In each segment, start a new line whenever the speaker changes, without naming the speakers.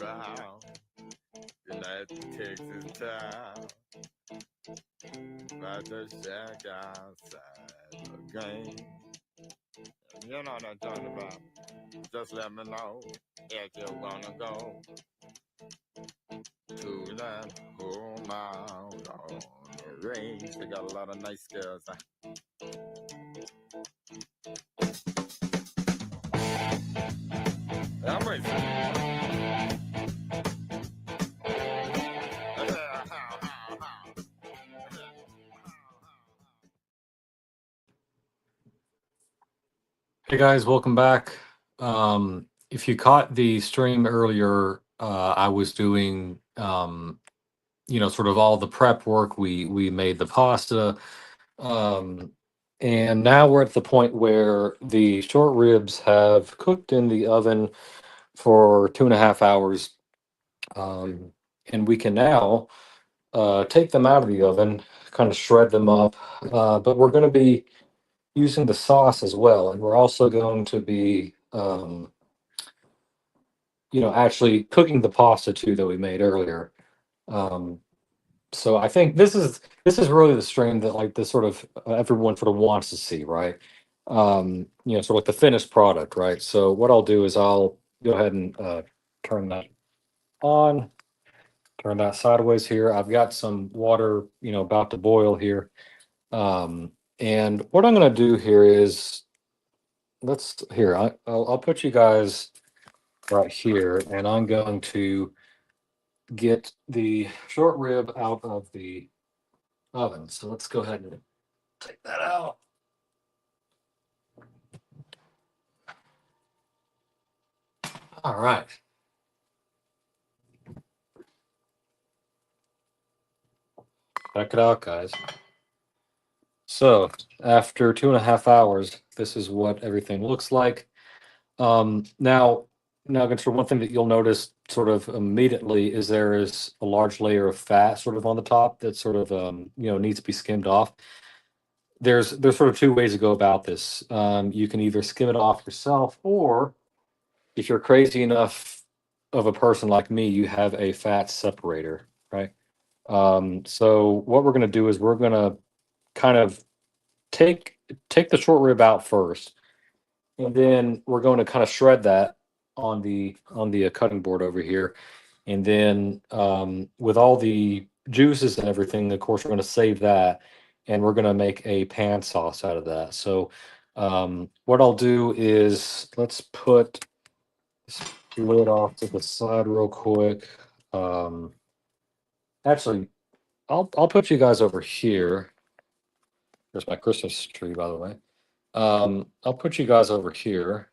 round United Texas town. About to shack outside the game. You know what I'm talking about. Just let me know if you wanna go to that home out on the range. They got a lot of nice girls. I'm racing.
Hey guys, welcome back. If you caught the stream earlier, I was doing, sort of all the prep work. We made the pasta, um, and now we're at the point where the short ribs have cooked in the oven for 2.5 hours, um, and we can now take them out of the oven, kind of shred them up. But we're going to be using the sauce as well, and we're also going to be actually cooking the pasta too that we made earlier. Um, so I think this is really the stream that like this sort of everyone sort of wants to see, right? Sort of like the finished product, right? So what I'll do is I'll go ahead and turn that on, turn that sideways here. I've got some water, about to boil here. And what I'm going to do here is I'll put you guys right here, and I'm going to get the short rib out of the oven. So let's go ahead and take that out. All right. Check it out, guys. So after 2.5 hours, this is what everything looks like. Now, sort of one thing that you'll notice sort of immediately is there is a large layer of fat sort of on the top that sort of needs to be skimmed off. There's sort of two ways to go about this. You can either skim it off yourself, or if you're crazy enough of a person like me, you have a fat separator, right? So what we're going to do is we're going to kind of take take the short rib out first, and then we're going to kind of shred that on the cutting board over here, and then with all the juices and everything, of course, we're going to save that, and we're going to make a pan sauce out of that. So what I'll do is let's put this lid off to the side real quick. Um, Actually, I'll put you guys over here. There's my Christmas tree, by the way. I'll put you guys over here.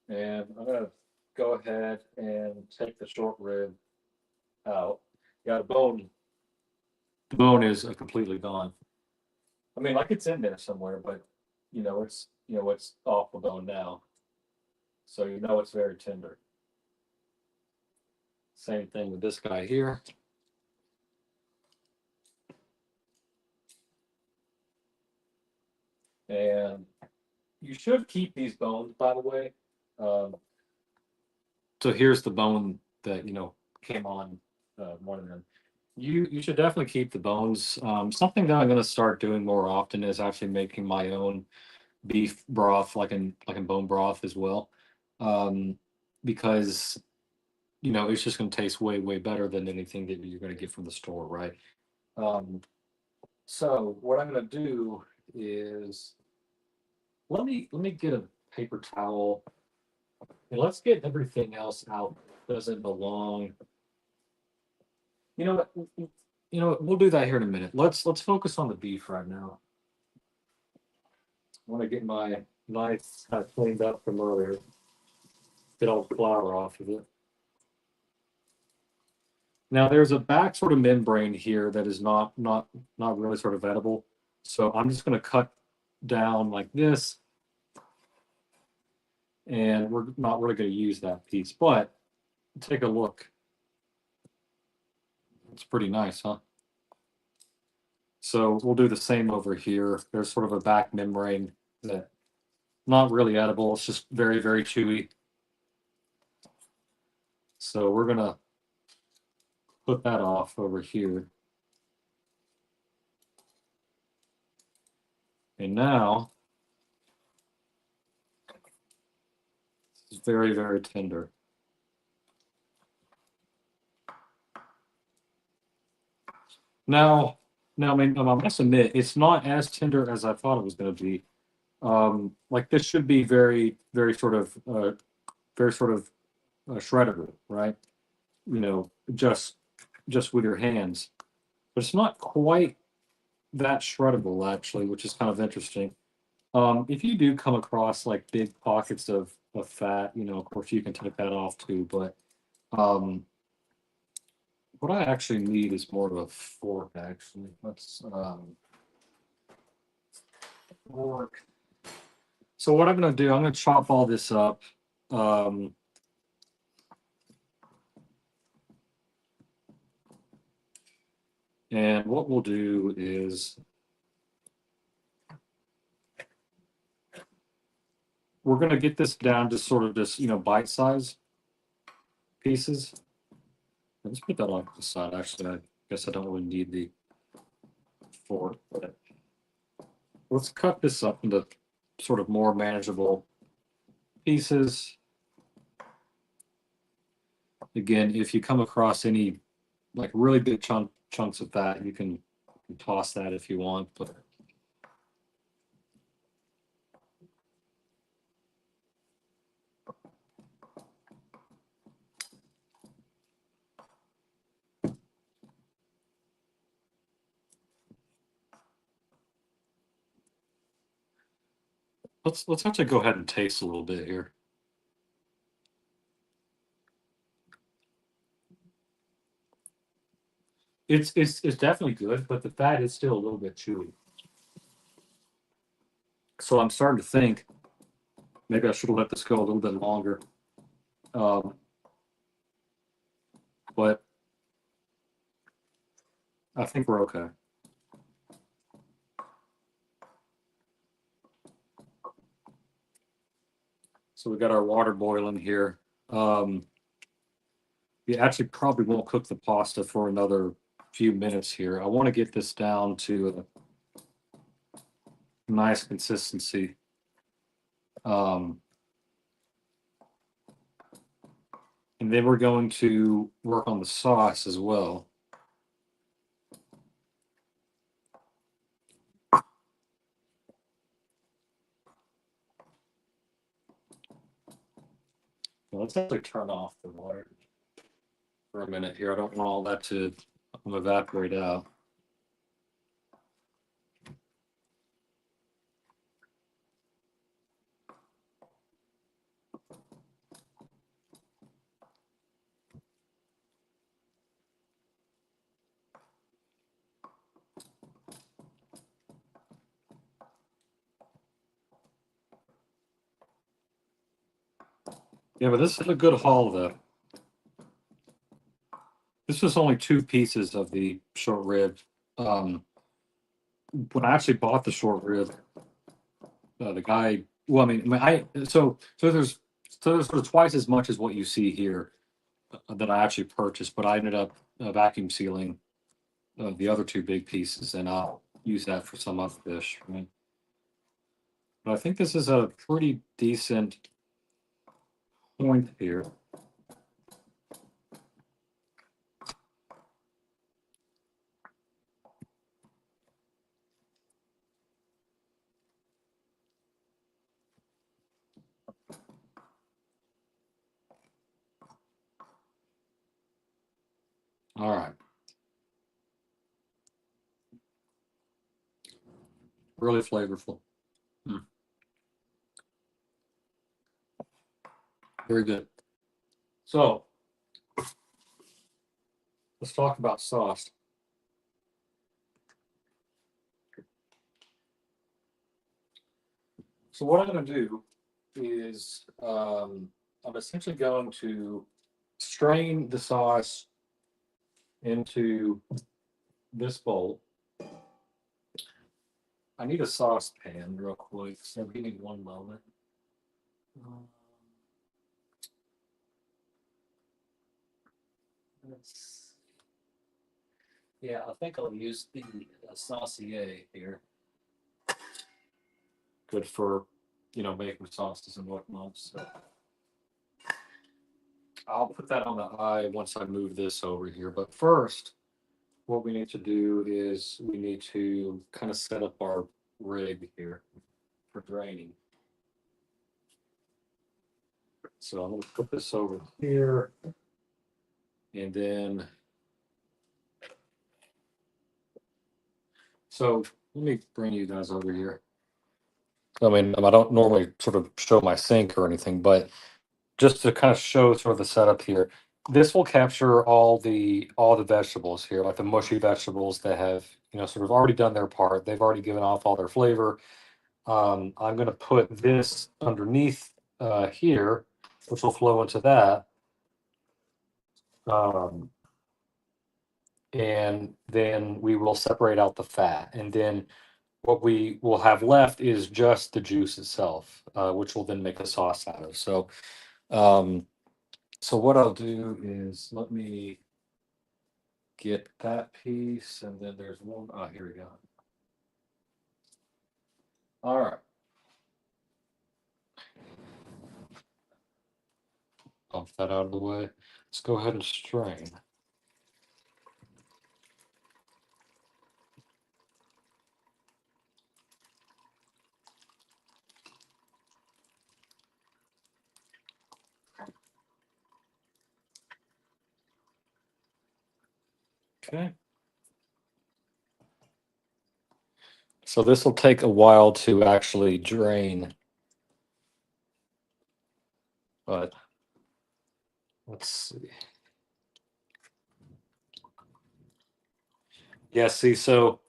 And I'm gonna go ahead and take the short rib out. Yeah, the bone is completely gone. I mean, like it's in there somewhere, but it's off the bone now. So it's very tender. Same thing with this guy here. And you should keep these bones, by the way. Um, so here's the bone that came on one of them. You should definitely keep the bones. Something that I'm going to start doing more often is actually making my own beef broth, like in bone broth as well, um, because it's just going to taste way better than anything that you're going to get from the store, right? Um, so what I'm going to do is let me get a paper towel, and let's get everything else out that doesn't belong. You know what? We'll do that here in a minute. Let's focus on the beef right now. I want to get my knife kind of cleaned up from earlier. Get all the flour off of it. Now there's a back sort of membrane here that is not really sort of edible. So I'm just going to cut down like this, and we're not really going to use that piece. But take a look. It's pretty nice, huh? So we'll do the same over here. There's sort of a back membrane that not really edible. It's just very, very chewy. So we're gonna put that off over here. And now it's very, very tender. Now, I mean, I must admit, it's not as tender as I thought it was going to be. Like this should be very, very sort of shreddable, right? You know, just with your hands, but it's not quite that shreddable actually, which is kind of interesting. If you do come across like big pockets of fat, you know, of course you can take that off too. But um, what I actually need is more of a fork. Actually, let's fork. So what I'm going to do, I'm going to chop all this up. Um, and what we'll do is we're going to get this down to sort of just, you know, bite size pieces. Let's put that off to the side. Actually, I guess I don't really need the fork, but let's cut this up into sort of more manageable pieces. Again, if you come across any like really big chunks of fat, you can toss that if you want, but let's actually go ahead and taste a little bit here. It's definitely good, but the fat is still a little bit chewy. So I'm starting to think maybe I should have let this go a little bit longer. Um, but I think we're okay. So we got our water boiling here. We actually probably won't cook the pasta for another few minutes here. I want to get this down to a nice consistency. And then we're going to work on the sauce as well. Let's actually turn off the water for a minute here. I don't want all that to evaporate out. Yeah, but this is a good haul though. This was only 2 pieces of the short rib. When I actually bought the short rib, the guy, well, there's sort of twice as much as what you see here that I actually purchased, but I ended up vacuum sealing the other 2 big pieces, and I'll use that for some other dish. Right? But I think this is a pretty decent point here. All right. Really flavorful. Very good. So let's talk about sauce. So what I'm going to do is I'm essentially going to strain the sauce into this bowl. I need a saucepan real quick, so give me one moment. Yeah, I think I'll use the saucier here. Good for, making sauces and whatnot. So I'll put that on the eye once I move this over here. But first, what we need to do is we need to kind of set up our rig here for draining. So I'm going to put this over here, and then, so let me bring you guys over here. I mean, I don't normally sort of show my sink or anything, but just to kind of show sort of the setup here, this will capture all the vegetables here, like the mushy vegetables that have, sort of already done their part. They've already given off all their flavor. I'm going to put this underneath here, which will flow into that. And then we will separate out the fat. And then what we will have left is just the juice itself, which will then make a sauce out of. Um, so what I'll do is let me get that piece, and then there's one. Oh, here we go. All right. Bump that out of the way. Let's go ahead and strain. Okay. So this will take a while to actually drain, but let's see. Yeah, see, so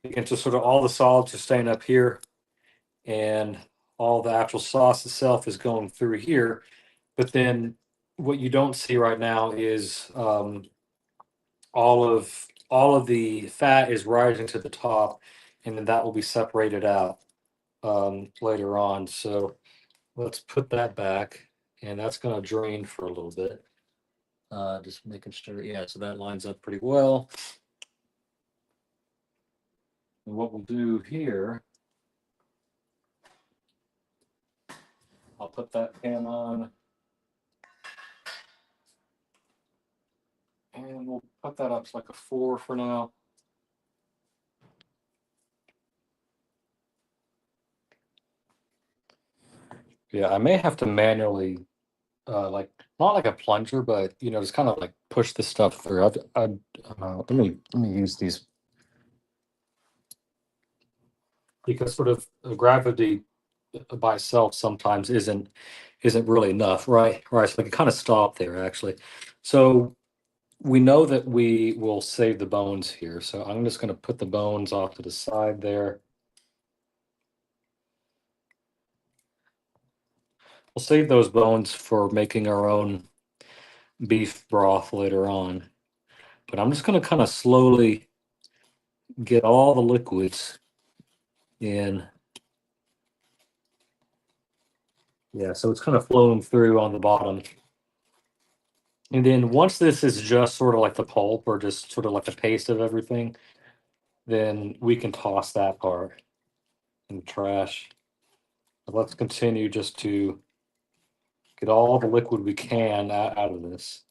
you can just sort of all the solids are staying up here, and all the actual sauce itself is going through here. But then what you don't see right now is all of the fat is rising to the top, and then that will be separated out later on. So let's put that back, and that's going to drain for a little bit. Just making sure, yeah, so that lines up pretty well. And what we'll do here, I'll put that pan on, and we'll put that up to like a 4 for now. Yeah, I may have to manually, like not like a plunger, but just kind of like push this stuff through. Let me use these, because sort of gravity by itself sometimes isn't really enough, right? Right. So I can kind of stop there actually. So we know that we will save the bones here. So I'm just going to put the bones off to the side there. We'll save those bones for making our own beef broth later on. But I'm just going to kind of slowly get all the liquids in. Yeah, so it's kind of flowing through on the bottom. And then once this is just sort of like the pulp or just sort of like the paste of everything, then we can toss that part in the trash. But let's continue just to get all the liquid we can out of this.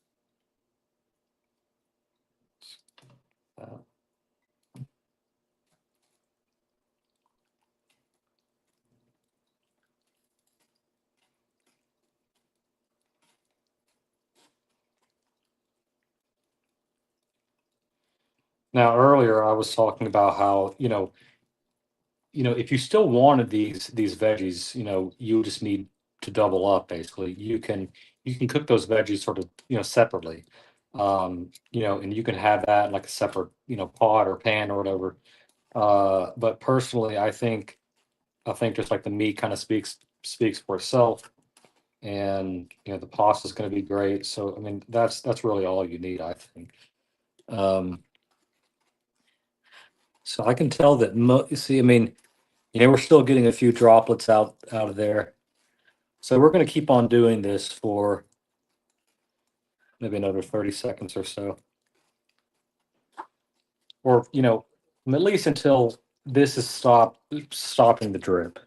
Now, earlier I was talking about how, if you still wanted these veggies, you just need to double up basically. You can cook those veggies sort of, separately. And you can have that in like a separate, pot or pan or whatever. But personally, I think just like the meat kind of speaks for itself, and the pasta is going to be great. So I mean, that's really all you need, I think. Um, so I can tell that. You see, I mean, we're still getting a few droplets out of there. So we're going to keep on doing this for maybe another 30 seconds or so. Or, at least until this is stopping the drip.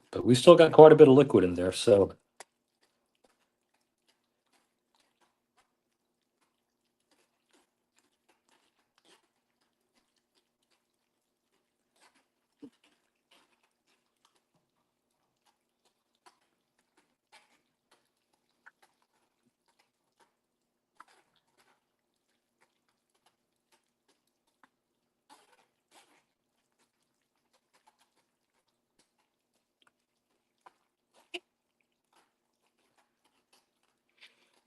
But we still got quite a bit of liquid in there, so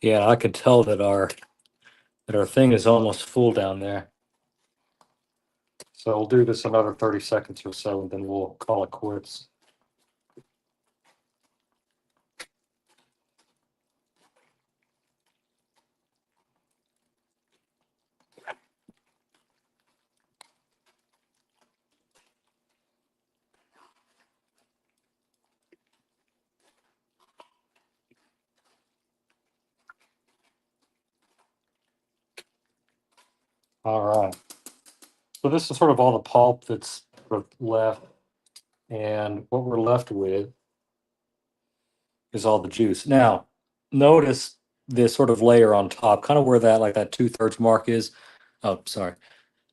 yeah, I could tell that our thing is almost full down there. So we'll do this another 30 seconds or so, and then we'll call it quits. All right. So this is sort of all the pulp that's sort of left. And what we're left with is all the juice. Now, notice this sort of layer on top, kind of where that 2/3 mark is. Oh, sorry.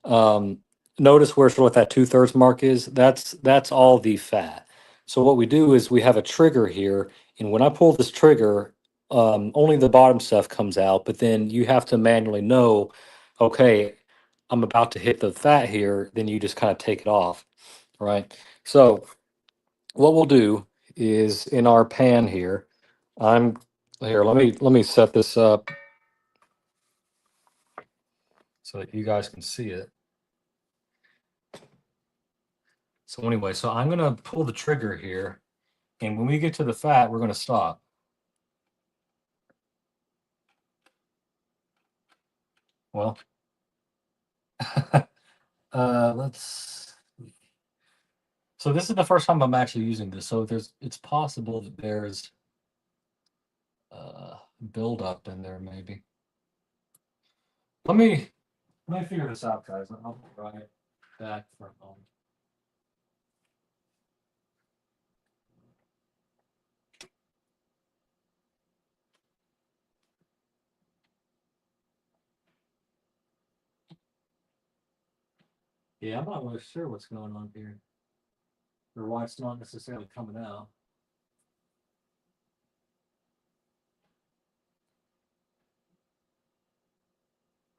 Um, Notice where sort of that 2/3 mark is. That's all the fat. So what we do is we have a trigger here, and when I pull this trigger, only the bottom stuff comes out. But then you have to manually know, okay, I'm about to hit the fat here. Then you just kind of take it off, right? So what we'll do is in our pan here, I'm here. Let me set this up so that you guys can see it. So anyway, so I'm gonna pull the trigger here, and when we get to the fat, we're gonna stop. Well, let's. So this is the first time I'm actually using this. So it's possible that there's buildup in there maybe. Let me figure this out, guys. I'll be right back for a moment. Yeah, I'm not really sure what's going on here, or why it's not necessarily coming out.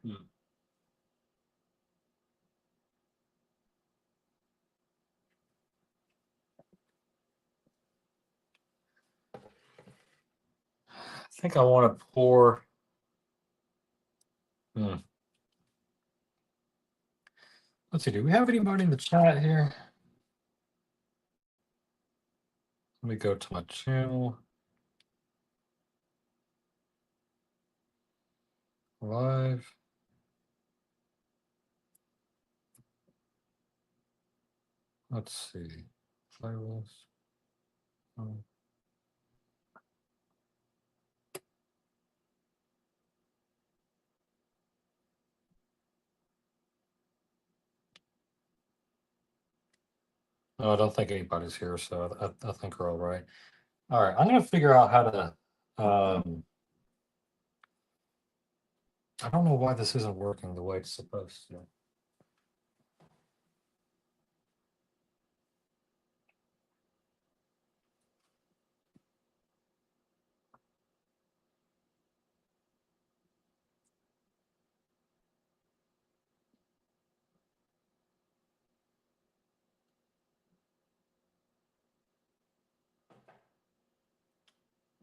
Hmm. I think I want to pour. Hmm. Let's see. Do we have anybody in the chat here? Let me go to my channel. Live. Let's see. Playlist. Oh. No, I don't think anybody's here, so I think we're all right. All right, I'm gonna figure out how to. I don't know why this isn't working the way it's supposed to.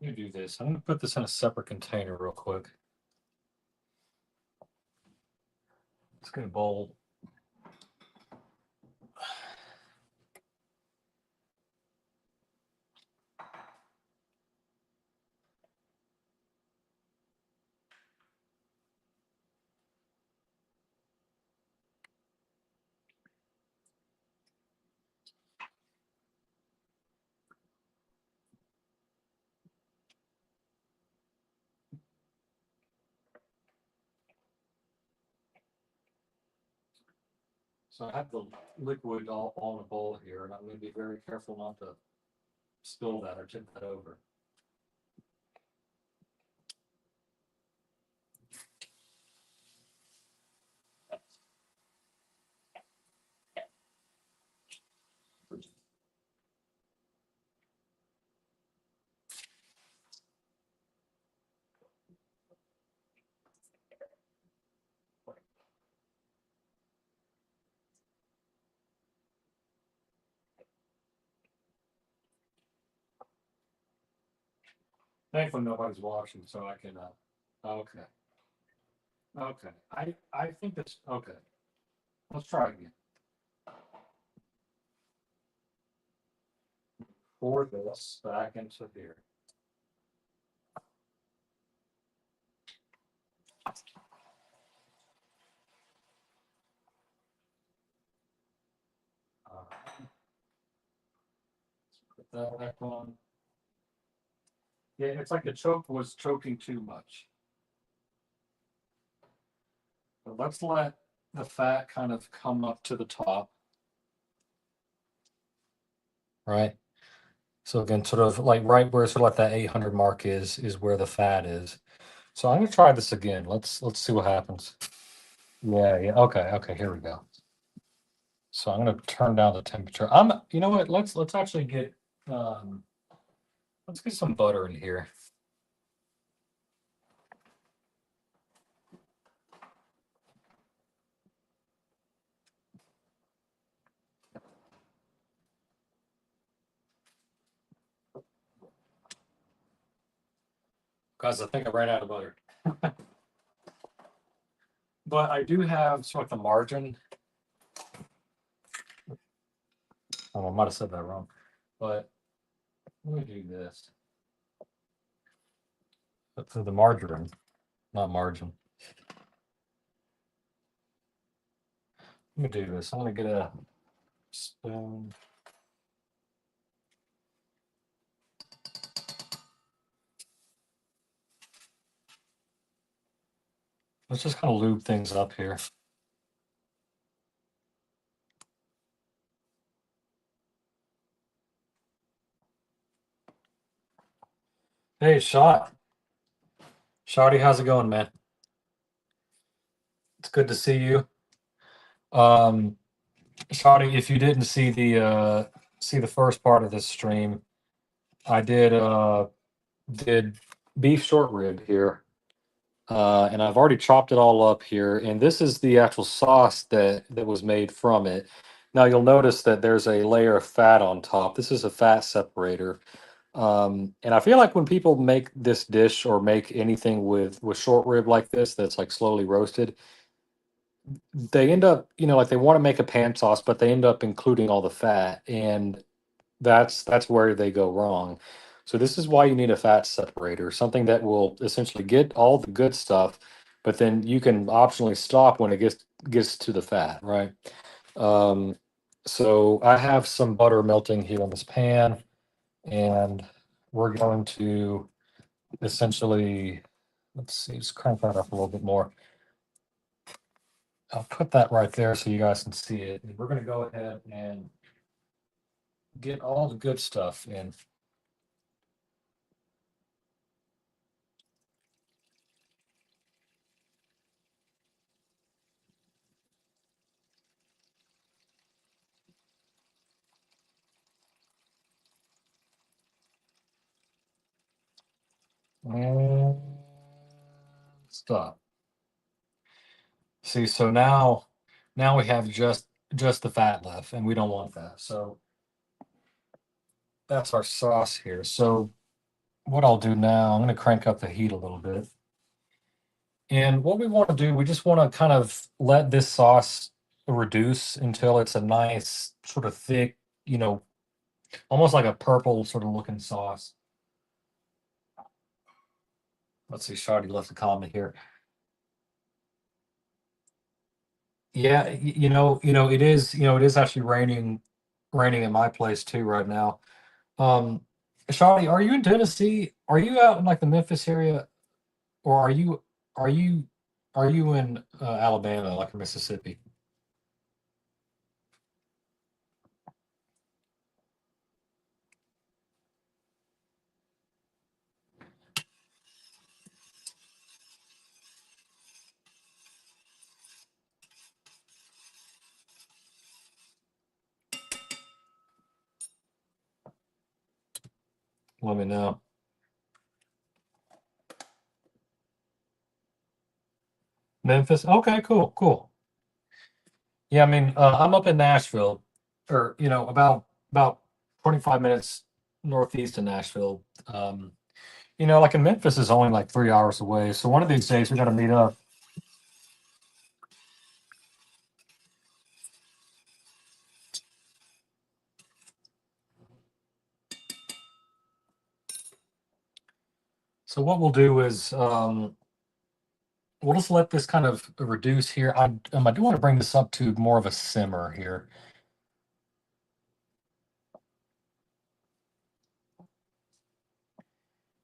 Let me do this. I'm gonna put this in a separate container real quick. Let's get a bowl. So I have the liquid all on a bowl here, and I'm going to be very careful not to spill that or tip that over. Thankfully, nobody's watching, so I can. Okay. Okay. I think that's okay. Let's try again. Pour this back into here. Put that back on. Yeah, it's like the choke was choking too much. But let's let the fat kind of come up to the top. Right. So again, sort of like right where sort of like that 800 mark is where the fat is. So I'm gonna try this again. Let's see what happens. Yeah. Okay, here we go. So I'm gonna turn down the temperature. You know what? Let's actually get let's get some butter in here. Guys, I think I ran out of butter. But I do have sort of the margin. Oh, I might have said that wrong. But let me do this. But for the margarine, not margin. Let me do this. I'm gonna get a spoon. Let's just kind of lube things up here. Hey, Shotty, how's it going, man? It's good to see you. Shotty, if you didn't see the first part of this stream, I did beef short rib here. And I've already chopped it all up here, and this is the actual sauce that was made from it. Now you'll notice that there's a layer of fat on top. This is a fat separator. And I feel like when people make this dish or make anything with short rib like this that's like slowly roasted, they end up, like they want to make a pan sauce, but they end up including all the fat, and that's where they go wrong. So this is why you need a fat separator, something that will essentially get all the good stuff, but then you can optionally stop when it gets to the fat, right? Um, so I have some butter melting here on this pan, and we're going to essentially, let's see, just crank that up a little bit more. I'll put that right there so you guys can see it. And we're going to go ahead and get all the good stuff in. And stop. See, so now we have just the fat left, and we don't want that. So that's our sauce here. So what I'll do now, I'm going to crank up the heat a little bit. And what we want to do, we just want to kind of let this sauce reduce until it's a nice sort of thick, almost like a purple sort of looking sauce. Let's see, Shardy left a comment here. Yeah, it is actually raining in my place too right now. Shardy, are you in Tennessee? Are you out in like the Memphis area, or are you in Alabama, like Mississippi? let me know. Memphis. Okay, cool. Yeah, I mean, I'm up in Nashville, or about 25 minutes northeast of Nashville. Like in Memphis is only like 3 hours away. So one of these days we got to meet up. So what we'll do is we'll just let this kind of reduce here. I do want to bring this up to more of a simmer here.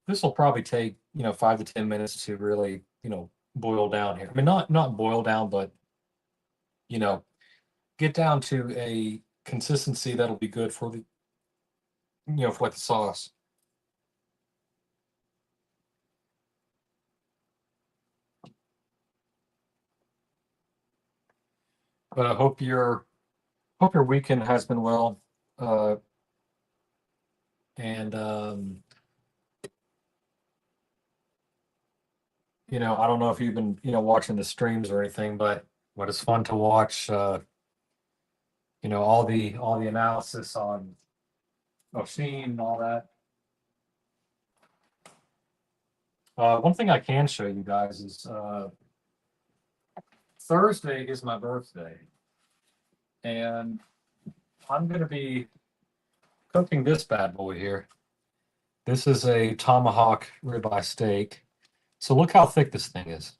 This will probably take 5 to 10 minutes to really boil down here. I mean, not boil down, but you know get down to a consistency that'll be good for the for like the sauce. But I hope your weekend has been well. And I don't know if you've been watching the streams or anything, but it's fun to watch. All the analysis on Oshin and all that. One thing I can show you guys is Thursday is my birthday, and I'm going to be cooking this bad boy here. This is a tomahawk ribeye steak. So look how thick this thing is.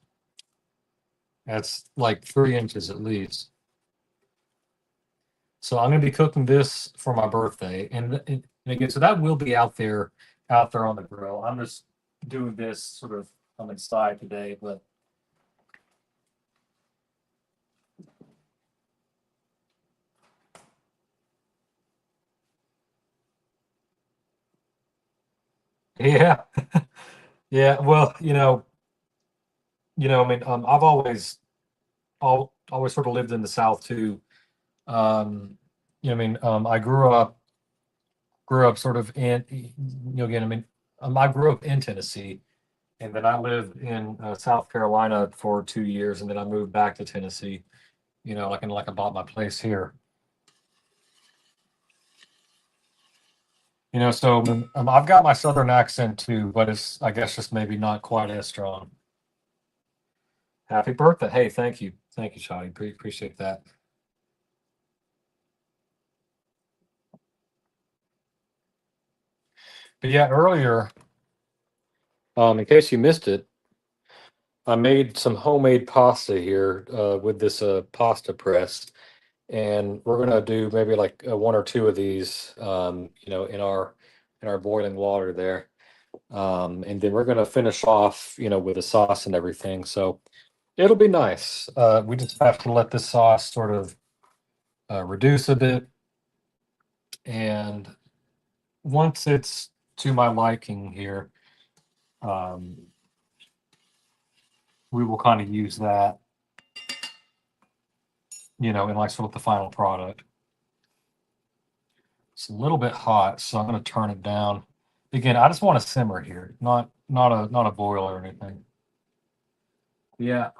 That's like 3 inches at least. So I'm going to be cooking this for my birthday, and again, so that will be out there on the grill. I'm just doing this sort of on the side today, but yeah, yeah. Well, I mean, I've always sort of lived in the South too. I mean, I grew up sort of in, again, I mean, I grew up in Tennessee, and then I lived in South Carolina for 2 years, and then I moved back to Tennessee. Like I bought my place here. So I've got my Southern accent too, but it's I guess just maybe not quite as strong. Happy birthday! Hey, thank you, Shotty. Appreciate that. But yeah, earlier, in case you missed it, I made some homemade pasta here with this pasta press, and we're gonna do maybe like one or two of these, in our boiling water there, and then we're gonna finish off, with the sauce and everything. So it'll be nice. We just have to let this sauce sort of reduce a bit, and once it's to my liking here, um, we will kind of use that, in like sort of the final product. It's a little bit hot, so I'm going to turn it down. Again, I just want to simmer here, not a boil or anything. Yeah,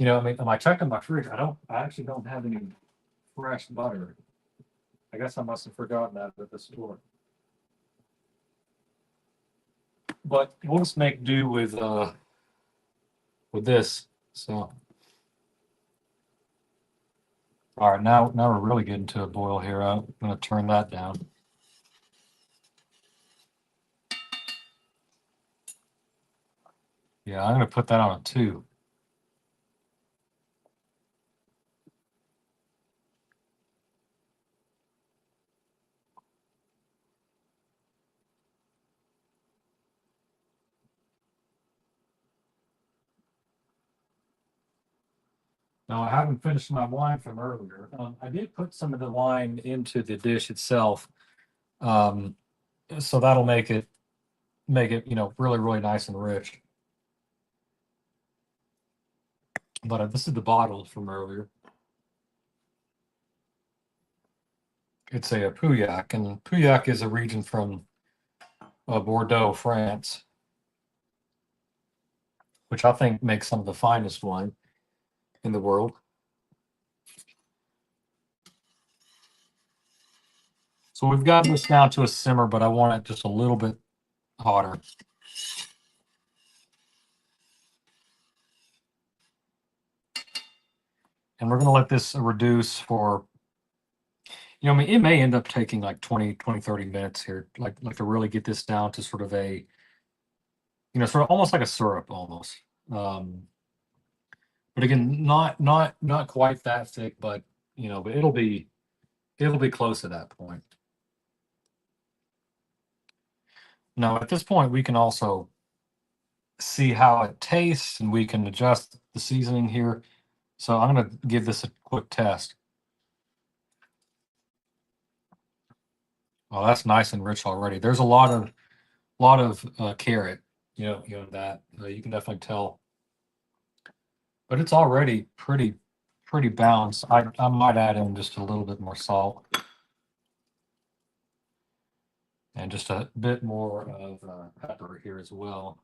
I mean, am I checking my fridge? I actually don't have any fresh butter. I guess I must have forgotten that at the store. But we'll just make do with this. So, all right, now we're really getting to a boil here. I'm going to turn that down. Yeah, I'm going to put that on a 2. Now, I haven't finished my wine from earlier. I did put some of the wine into the dish itself, um, so that'll make it really really nice and rich. But this is the bottle from earlier. It's a Pauillac, and Pauillac is a region from Bordeaux, France, which I think makes some of the finest wine in the world. So we've got this down to a simmer, but I want it just a little bit hotter. And we're going to let this reduce for, I mean, it may end up taking like 20, 30 minutes here, like to really get this down to sort of a, sort of almost like a syrup almost. But again, not quite that thick, but but it'll be close to that point. Now at this point, we can also see how it tastes, and we can adjust the seasoning here. So I'm going to give this a quick test. Oh, that's nice and rich already. There's a lot of carrot, that you can definitely tell, but it's already pretty balanced. I might add in just a little bit more salt and just a bit more of pepper here as well.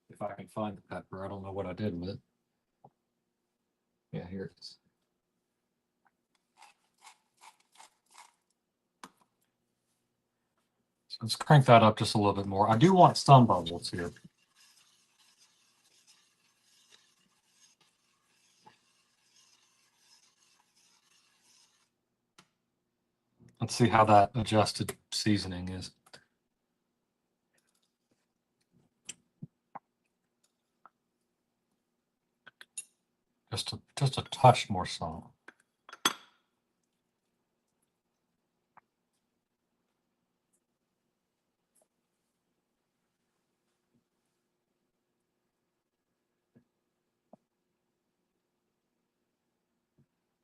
If I can find the pepper, I don't know what I did with it. Yeah, here it is. So let's crank that up just a little bit more. I do want some bubbles here. Let's see how that adjusted seasoning is. Just a touch more salt.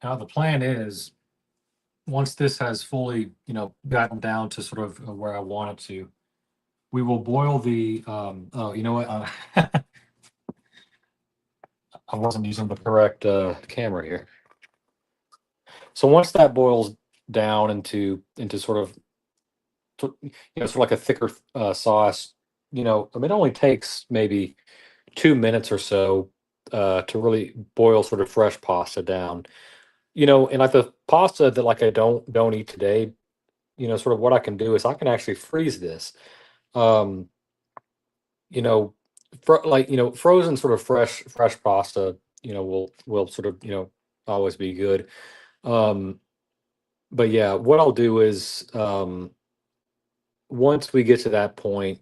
Now the plan is, once this has fully, gotten down to sort of where I want it to, we will boil the. Oh, you know what? I wasn't using the correct camera here. So once that boils down into sort of, sort of like a thicker sauce, I mean, it only takes maybe 2 minutes or so to really boil sort of fresh pasta down. And like the pasta that like I don't eat today, sort of what I can do is I can actually freeze this. Um, you know, frozen sort of fresh pasta, will sort of, always be good. Um, but yeah, what I'll do is once we get to that point,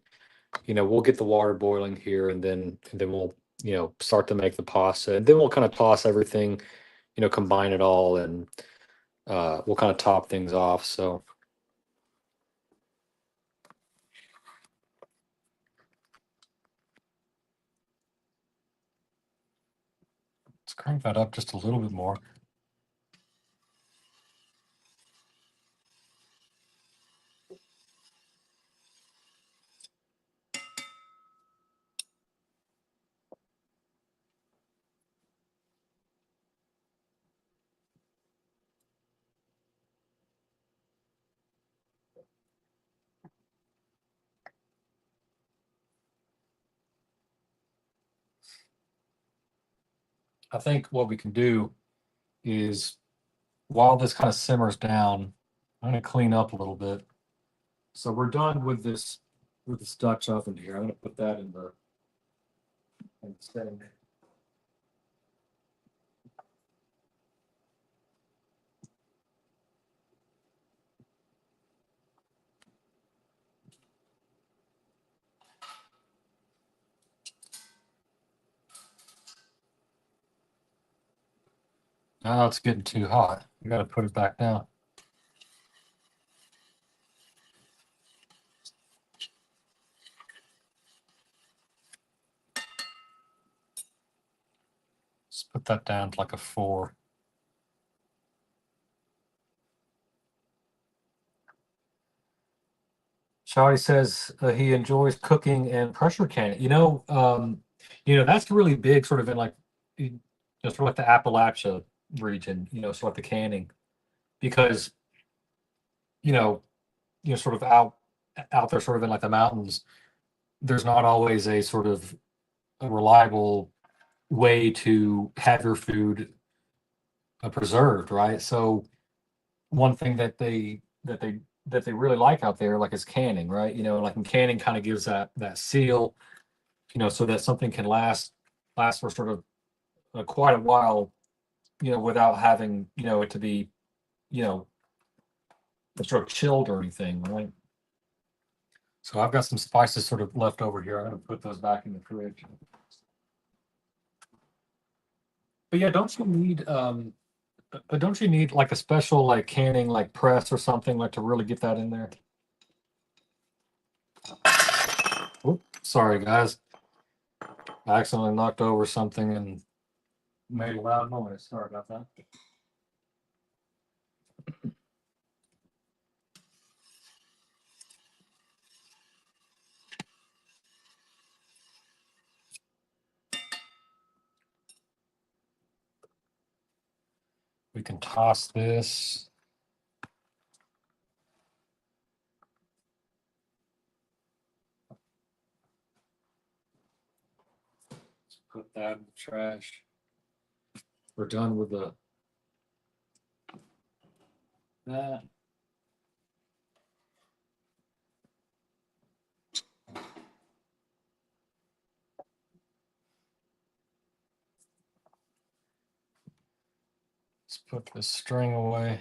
we'll get the water boiling here, and then we'll, start to make the pasta, and then we'll kind of toss everything, combine it all, and we'll kind of top things off. So let's crank that up just a little bit more. I think what we can do is, while this kind of simmers down, I'm going to clean up a little bit. So we're done with this Dutch oven here. I'm going to put that in the setting. Now it's getting too hot. We got to put it back down. Let's put that down to like a 4. Shawty says he enjoys cooking and pressure canning. That's really big, sort of in like, sort of like the Appalachia region. Sort of like the canning, because sort of out out there sort of in like the mountains, there's not always a sort of a reliable way to have your food preserved, right? So one thing that they really like out there, like, is canning, right? You know, like, and canning kind of gives that seal, you know, so that something can last for sort of quite a while, you know, without having, you know, it to be, you know, sort of chilled or anything, right? So I've got some spices sort of left over here. I'm going to put those back in the fridge. But yeah, don't you need like a special like canning like press or something like to really get that in there? Oops, sorry guys. I accidentally knocked over something and made a loud noise. Sorry about that. We can toss this. Let's put that in the trash. We're done with that. Let's put this string away.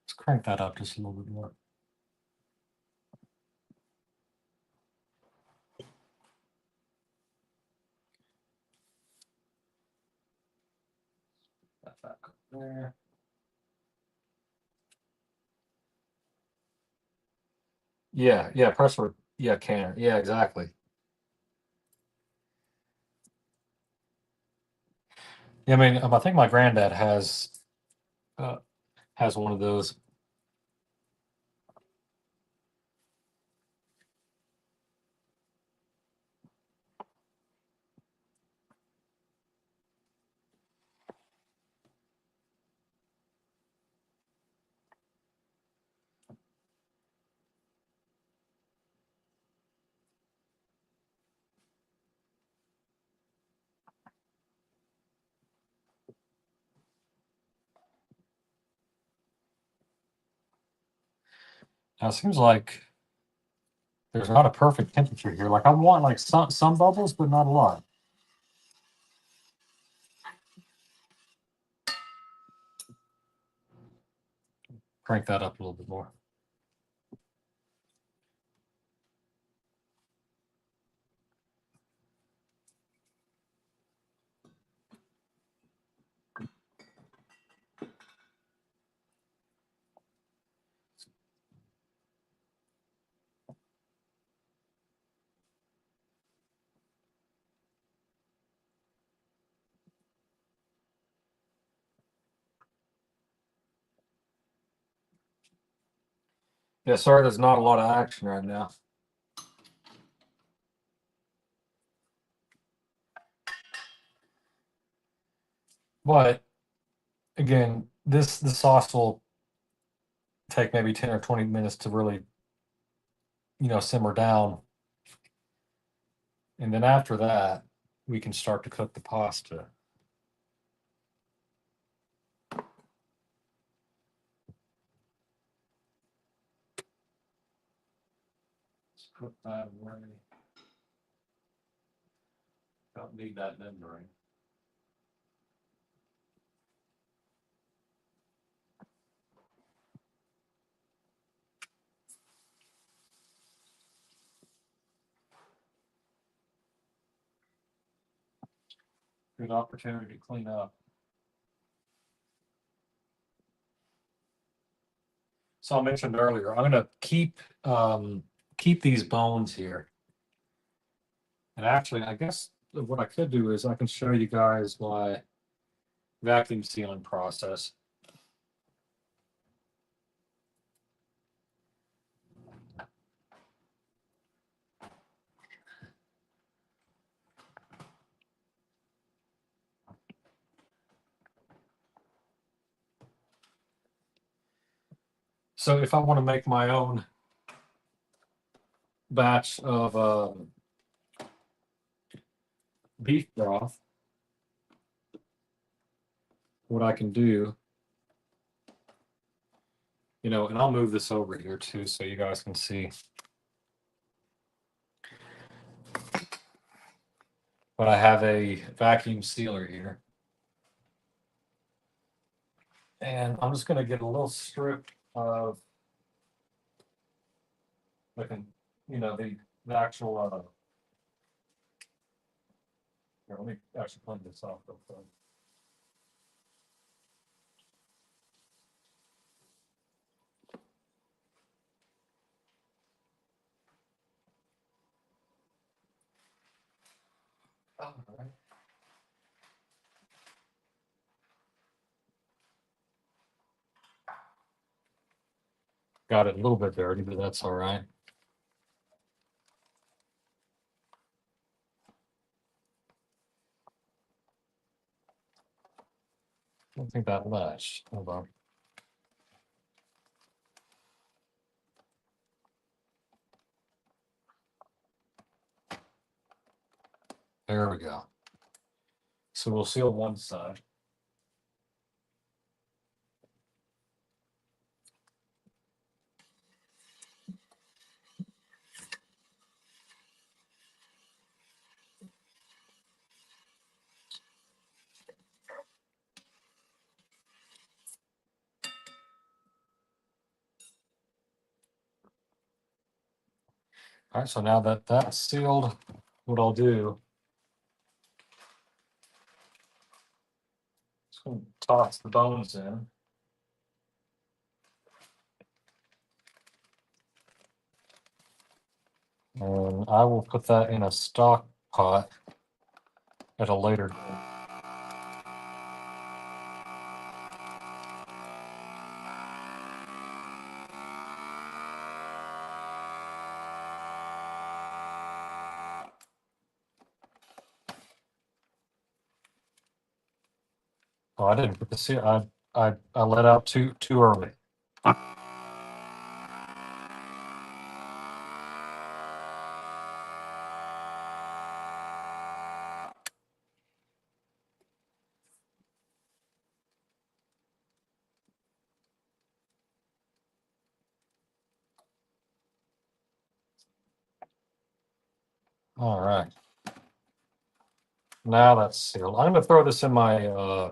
Let's crank that up just a little bit more. That back up there. Yeah, pressure. Yeah, canner. Yeah, exactly. Yeah, I mean, I think my granddad uh, has one of those. Now it seems like there's not a perfect temperature here. Like I want like some bubbles, but not a lot. Crank that up a little bit more. Yeah, sorry, there's not a lot of action right now. But again, this sauce will take maybe 10 or 20 minutes to really, you know, simmer down. And then after that, we can start to cook the pasta. Let's put that away. Don't need that membrane. Good opportunity to clean up. So I mentioned earlier, I'm gonna keep these bones here. And actually, I guess what I could do is I can show you guys my vacuum sealing process. So if I want to make my own batch of beef broth, what I can do, and I'll move this over here too so you guys can see. But I have a vacuum sealer here. And I'm just going to get a little strip of, the actual, here, let me actually clean this off real quick. All right. Got it a little bit dirty, but that's all right. I don't think that much. Hold on. There we go. So we'll seal one side. All right, so now that that's sealed, what I'll do, just going to toss the bones in. And I will put that in a stock pot at a later date. Oh, I didn't put the seal. I let out too early. All right. Now that's sealed. I'm gonna throw this in my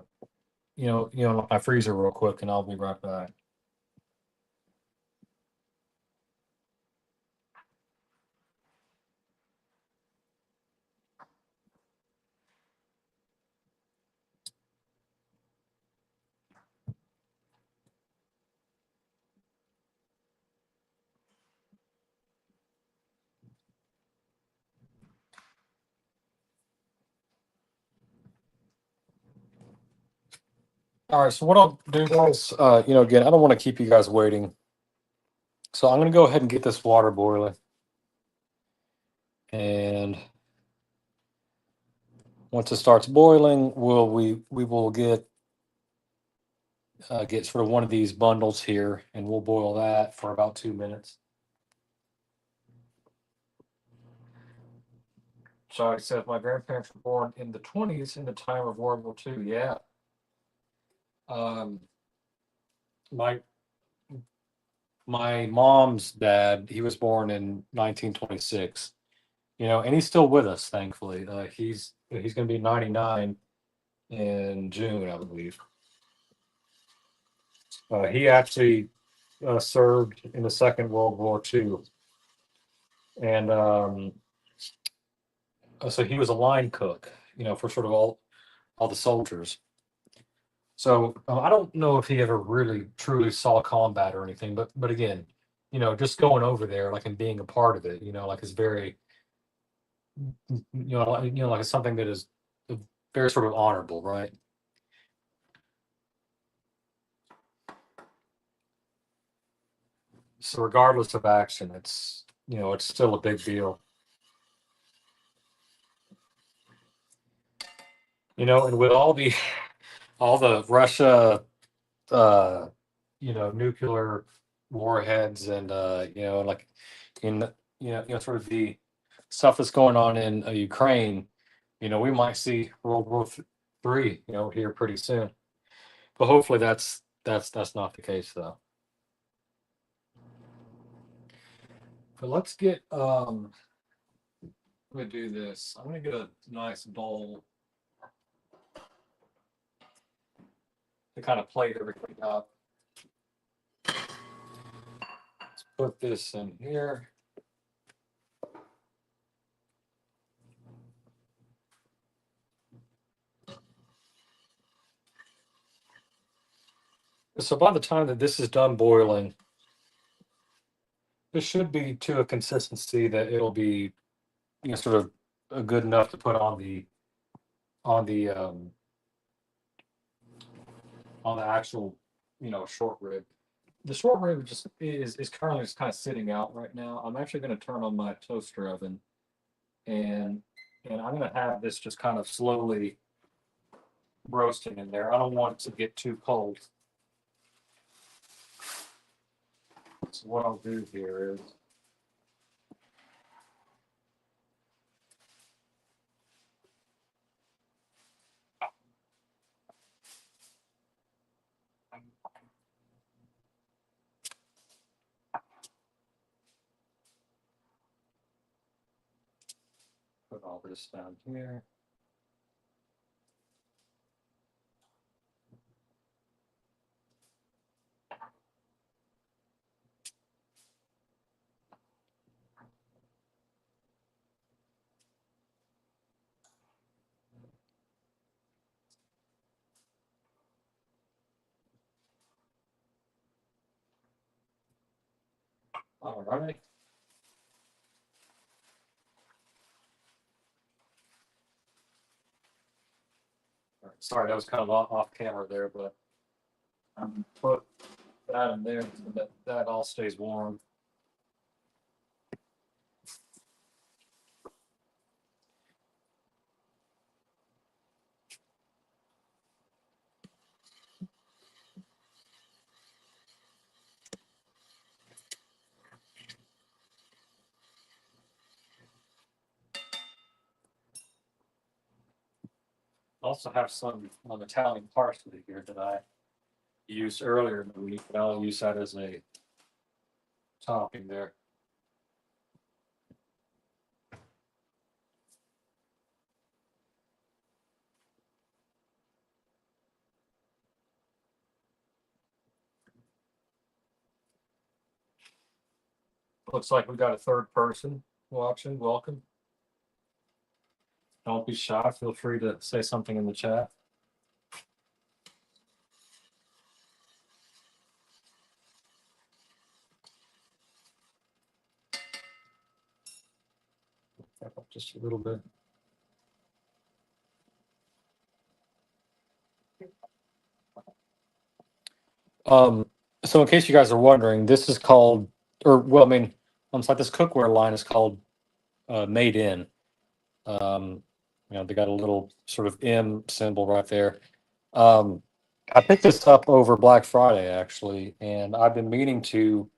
my freezer real quick, and I'll be right back. All right, so what I'll do, guys, again, I don't want to keep you guys waiting. So I'm going to go ahead and get this water boiling. And once it starts boiling, we will get sort of one of these bundles here, and we'll boil that for about 2 minutes. So I said my grandparents were born in the 20s in the time of World War II. Yeah. My mom's dad, he was born in 1926. And he's still with us, thankfully. He's going to be 99 in June, I believe. He actually served in the Second World War II, and so he was a line cook, for sort of all the soldiers. So I don't know if he ever really truly saw combat or anything, but again, just going over there, like, and being a part of it, like, is very, like, it's something that is very sort of honorable, right? So regardless of action, it's still a big deal. And with all the Russia, nuclear warheads and like in sort of the stuff that's going on in Ukraine, we might see World War III, here pretty soon. But hopefully that's not the case though. But let's get let me do this. I'm gonna get a nice bowl to kind of plate everything up. Let's put this in here. So by the time that this is done boiling, this should be to a consistency that it'll be, sort of good enough to put on the um, on the actual, short rib. The short rib is currently just kind of sitting out right now. I'm actually going to turn on my toaster oven, and I'm going to have this just kind of slowly roasting in there. I don't want it to get too cold. So what I'll do here is put all this down here. All right. Sorry, that was kind of off camera there, but put that in there so that all stays warm. Also have some Italian parsley here that I used earlier in the week, but I'll use that as a topping there. Looks like we got a third person watching. Welcome. Don't be shy. Feel free to say something in the chat. Just a little bit. So in case you guys are wondering, this is called, or well, I mean, it's like this cookware line is called Made In. They got a little sort of M symbol right there. I picked this up over Black Friday actually, and I've been meaning to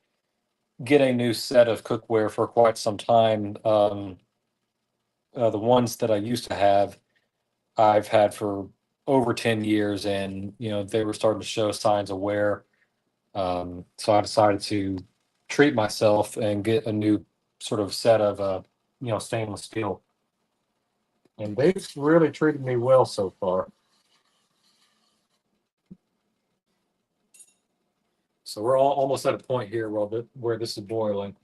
get a new set of cookware for quite some time. The ones that I used to have, I've had for over 10 years, and they were starting to show signs of wear. So I decided to treat myself and get a new sort of set of stainless steel. And they've really treated me well so far. So we're almost at a point here where this is boiling.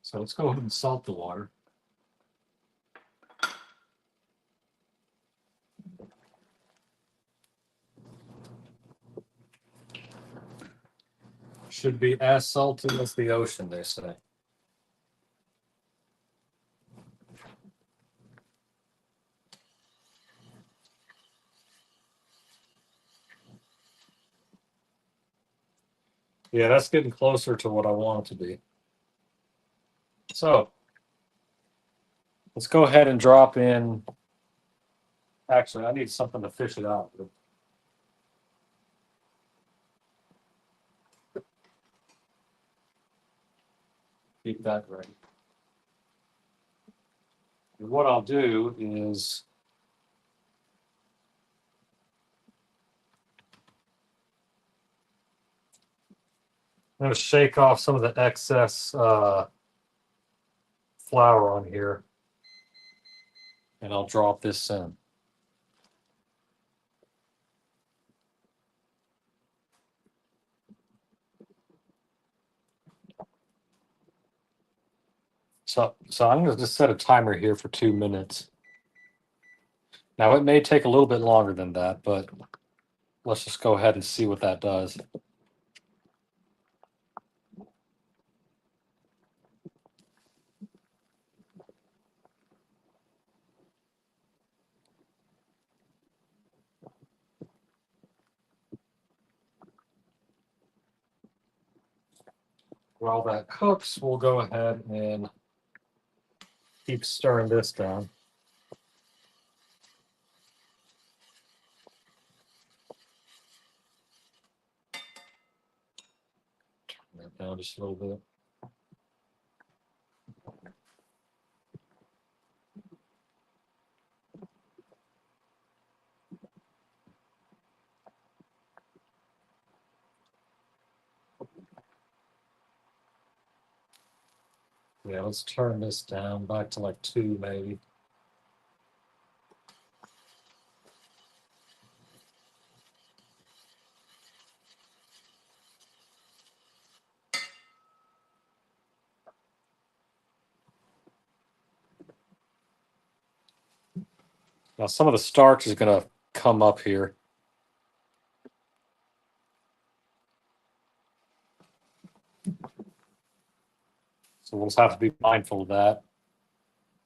So let's go ahead and salt the water. Should be as salty as the ocean, they say. Yeah, that's getting closer to what I want it to be. So let's go ahead and drop in. Actually, I need something to fish it out with. Keep that ready. And what I'll do is I'm going to shake off some of the excess flour on here, and I'll drop this in. So I'm going to just set a timer here for 2 minutes. Now it may take a little bit longer than that, but let's just go ahead and see what that does. While that cooks, we'll go ahead and keep stirring this down. Turn that down just a little bit. Yeah, let's turn this down back to like 2 maybe. Now some of the starch is going to come up here. So we'll just have to be mindful of that.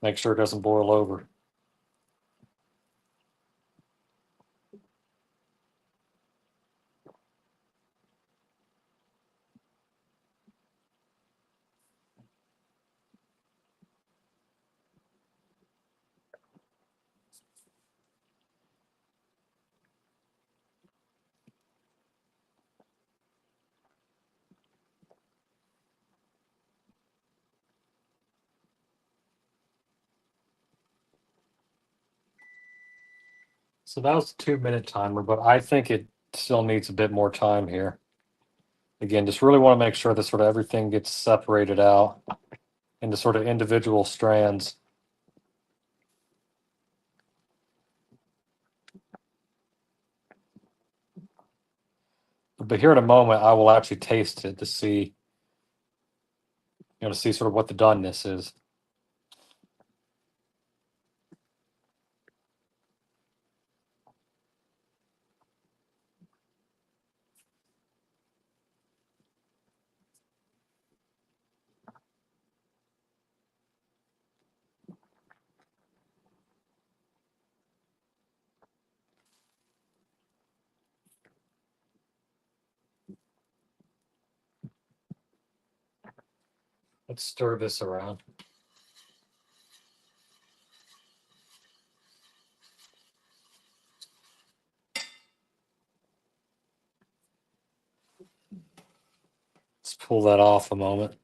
Make sure it doesn't boil over. So that was a 2 minute timer, but I think it still needs a bit more time here. Again, just really want to make sure that sort of everything gets separated out into sort of individual strands. But here in a moment, I will actually taste it to see, to see sort of what the doneness is. Let's stir this around. Let's pull that off a moment.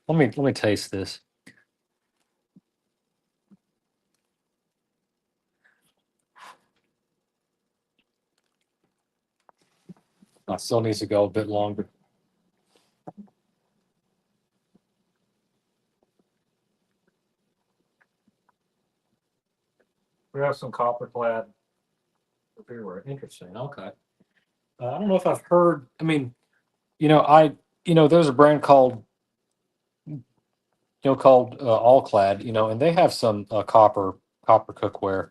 Let me taste this. It still needs to go a bit longer. We have some copper clad everywhere. Interesting. Okay. I don't know if I've heard. I mean, there's a brand called All Clad, and they have some copper cookware.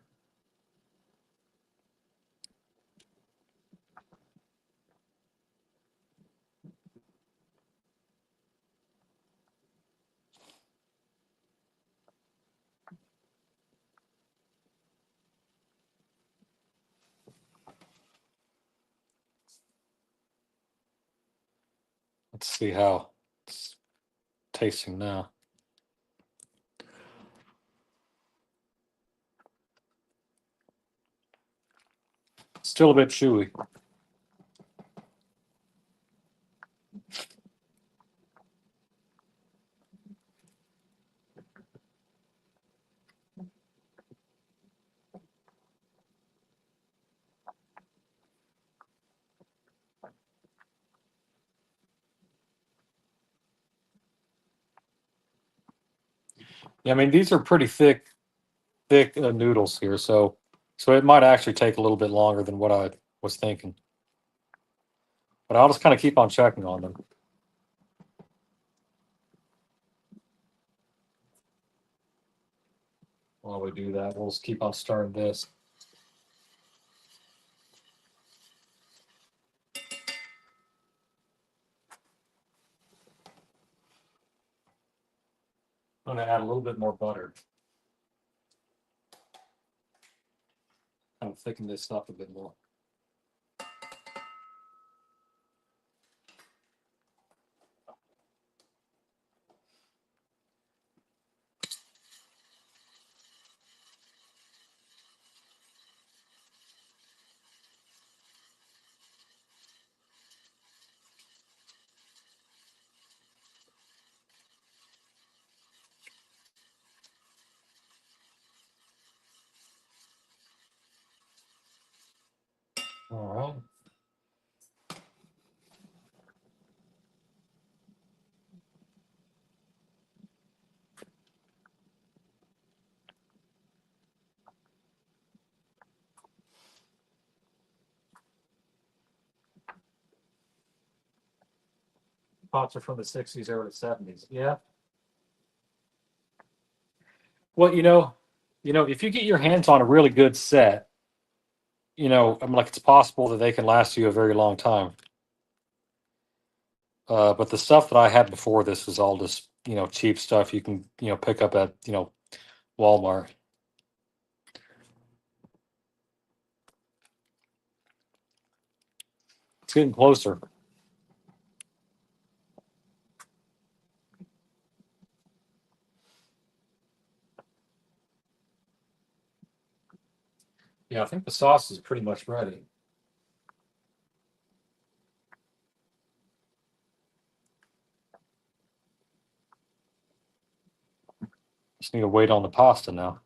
Let's see how it's tasting now. Still a bit chewy. Yeah, I mean, these are pretty thick noodles here, so it might actually take a little bit longer than what I was thinking. But I'll just kind of keep on checking on them. While we do that, we'll just keep on stirring this. I'm going to add a little bit more butter. Kind of thicken this up a bit more. All right. Pots are from the 60s, early 70s. Yeah. Well, if you get your hands on a really good set, I'm like, it's possible that they can last you a very long time. But the stuff that I had before this was all just, cheap stuff you can, pick up at, Walmart. It's getting closer. Yeah, I think the sauce is pretty much ready. Just need to wait on the pasta now.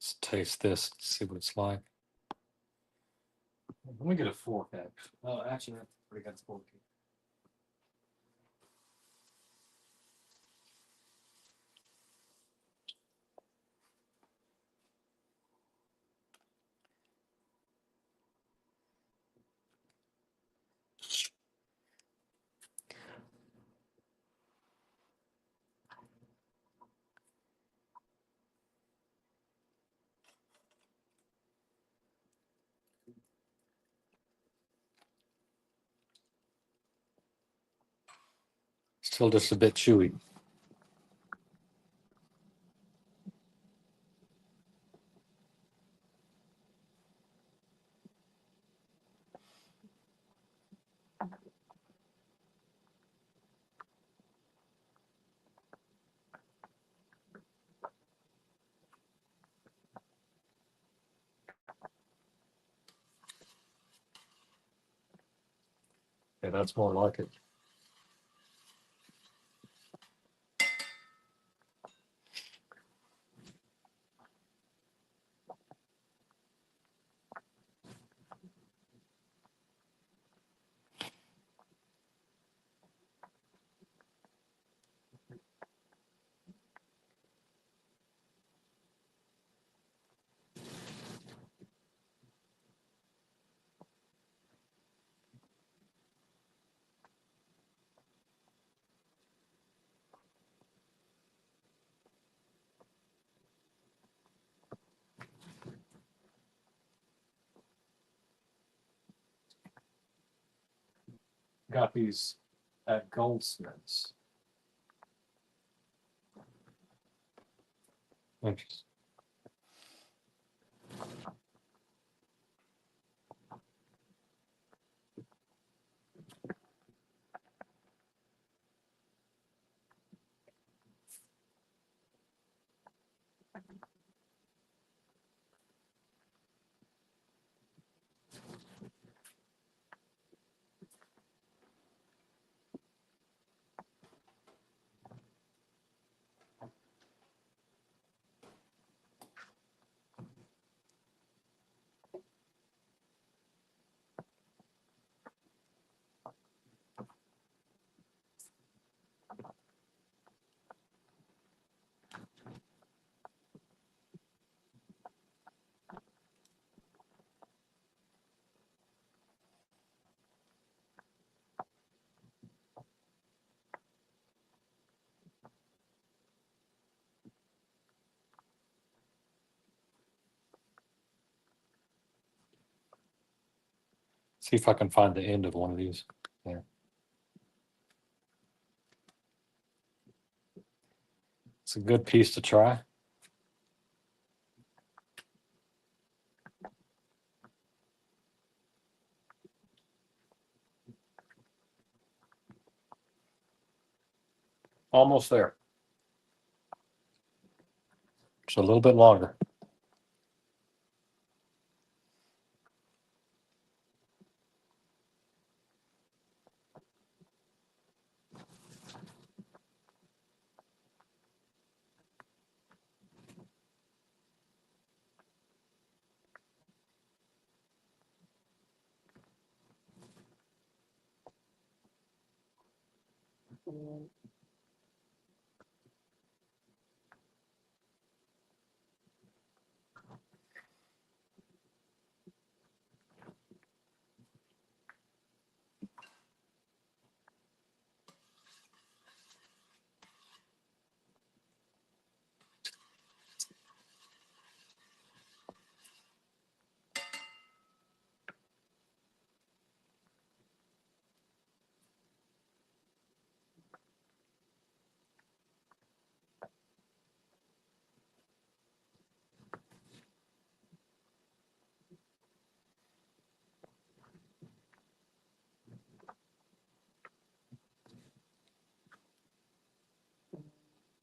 Let's taste this, see what it's like. Let me get a fork, actually. Oh, actually, that's a pretty good fork. Still just a bit chewy. Yeah, that's more like it. Got these at Goldsmiths. Interesting. See if I can find the end of one of these. There. It's a good piece to try. Almost there. Just a little bit longer.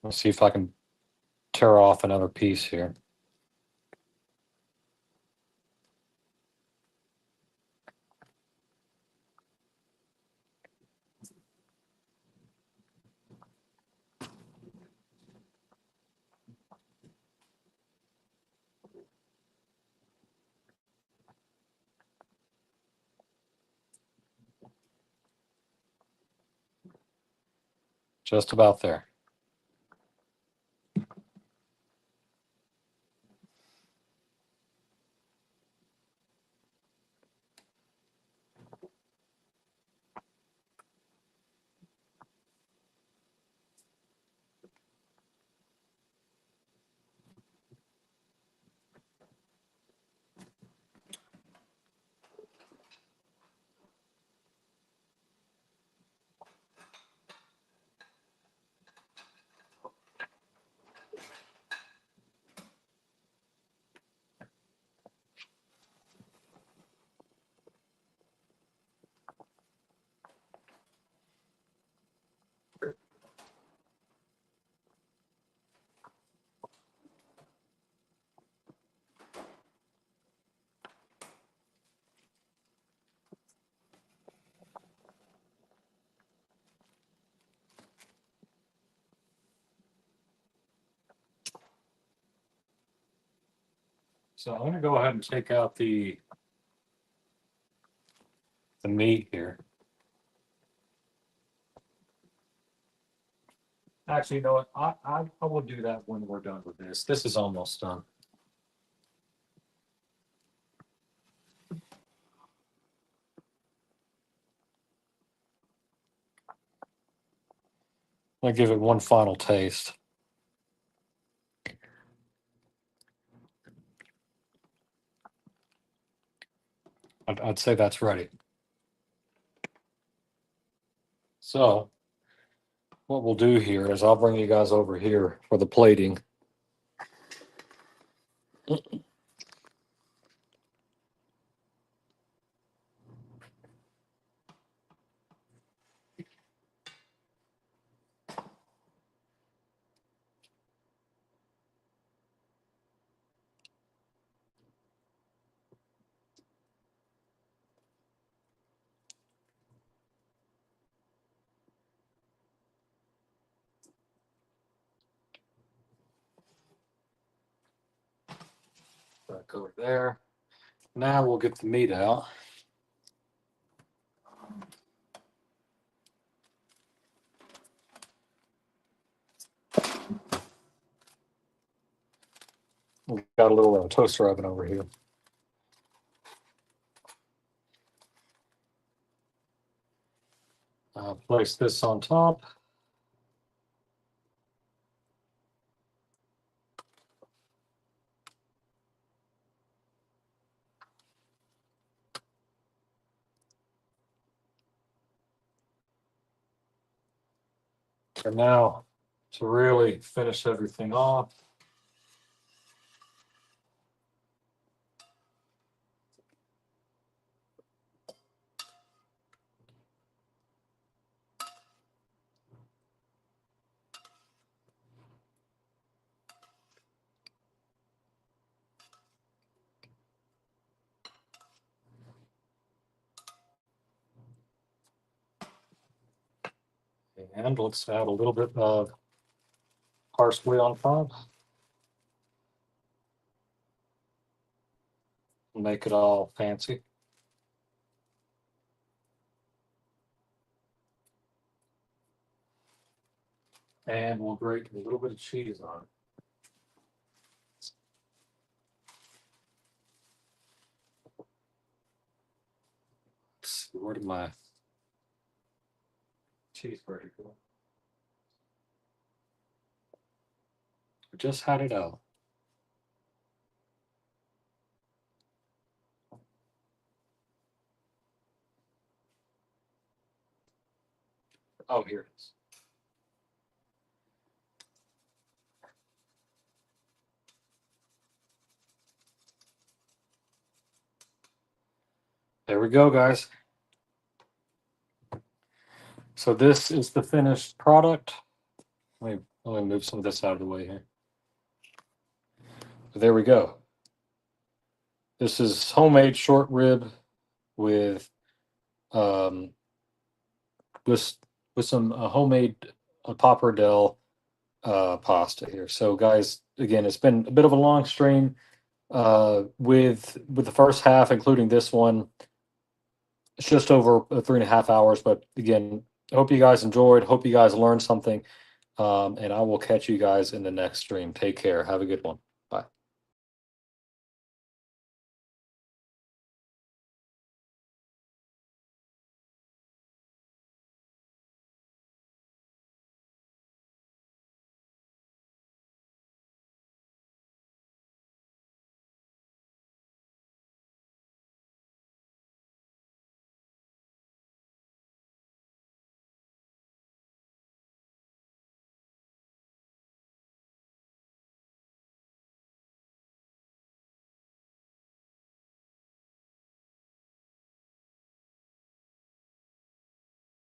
Let's see if I can tear off another piece here. Just about there. So I'm going to go ahead and take out the meat here. Actually, you know what? I will do that when we're done with this. This is almost done. I'll give it one final taste. I'd say that's ready. So what we'll do here is I'll bring you guys over here for the plating. Back over there. Now we'll get the meat out. We've got a little toaster oven over here. Place this on top. And now to really finish everything off, and let's add a little bit of parsley on top. Make it all fancy. And we'll grate a little bit of cheese on it. Let's see, where did my cheeseburger go? I just had it out. Oh, here it is. There we go, guys. So this is the finished product. Let me move some of this out of the way here. There we go. This is homemade short rib with some homemade Papardelle pasta here. So guys, again, it's been a bit of a long stream with the first half, including this one. It's just over 3.5 hours, but again, I hope you guys enjoyed. Hope you guys learned something. And I will catch you guys in the next stream. Take care. Have a good one. Bye.